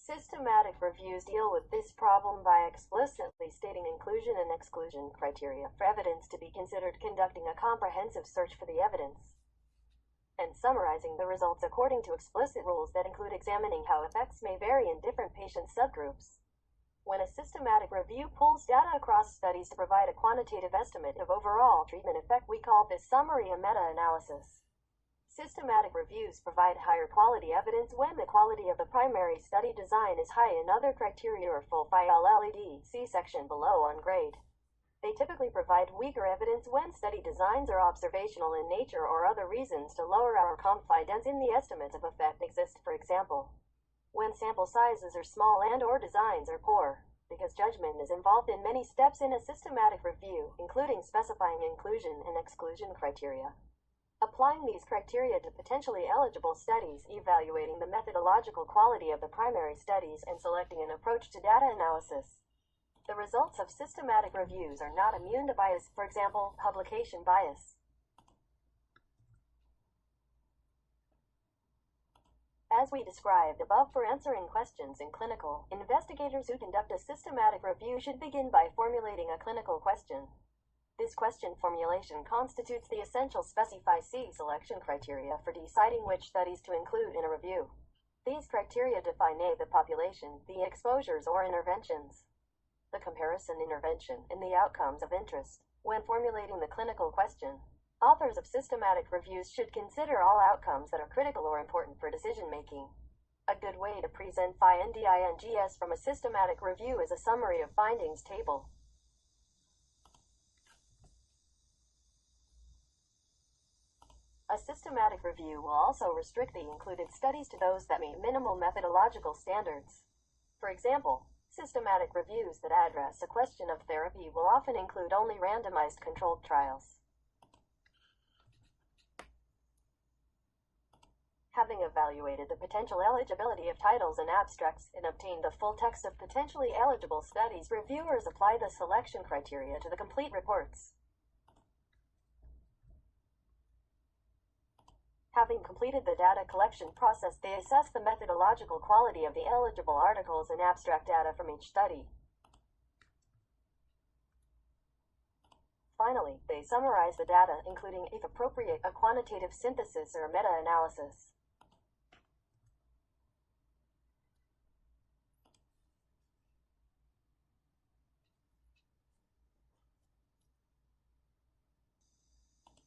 Systematic reviews deal with this problem by explicitly stating inclusion and exclusion criteria for evidence to be considered, conducting a comprehensive search for the evidence, and summarizing the results according to explicit rules that include examining how effects may vary in different patient subgroups. When a systematic review pulls data across studies to provide a quantitative estimate of overall treatment effect, we call this summary a meta-analysis. Systematic reviews provide higher quality evidence when the quality of the primary study design is high and other criteria are fulfilled. See section below on grade. They typically provide weaker evidence when study designs are observational in nature or other reasons to lower our confidence in the estimates of effect exist. For example, when sample sizes are small and/or designs are poor, because judgment is involved in many steps in a systematic review, including specifying inclusion and exclusion criteria, applying these criteria to potentially eligible studies, evaluating the methodological quality of the primary studies, and selecting an approach to data analysis. The results of systematic reviews are not immune to bias, for example, publication bias. As we described above, for answering questions in clinical, investigators who conduct a systematic review should begin by formulating a clinical question. This question formulation constitutes the essential selection criteria for deciding which studies to include in a review. These criteria define A, the population, B, exposures or interventions, the comparison intervention, and the outcomes of interest. When formulating the clinical question, authors of systematic reviews should consider all outcomes that are critical or important for decision-making. A good way to present findings from a systematic review is a summary of findings table. A systematic review will also restrict the included studies to those that meet minimal methodological standards. For example, systematic reviews that address a question of therapy will often include only randomized controlled trials. Having evaluated the potential eligibility of titles and abstracts and obtained the full text of potentially eligible studies, reviewers apply the selection criteria to the complete reports. Having completed the data collection process, they assess the methodological quality of the eligible articles and abstract data from each study. Finally, they summarize the data, including, if appropriate, a quantitative synthesis or meta-analysis.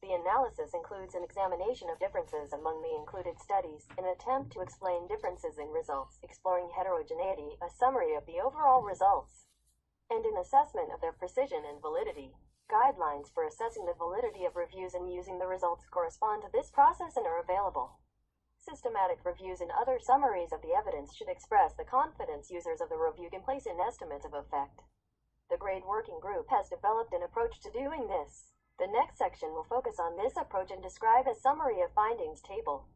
The analysis includes an examination of differences among the included studies, an attempt to explain differences in results, exploring heterogeneity, a summary of the overall results, and an assessment of their precision and validity. Guidelines for assessing the validity of reviews and using the results correspond to this process and are available. Systematic reviews and other summaries of the evidence should express the confidence users of the review can place in estimates of effect. The GRADE Working Group has developed an approach to doing this. The next section will focus on this approach and describe a summary of findings table.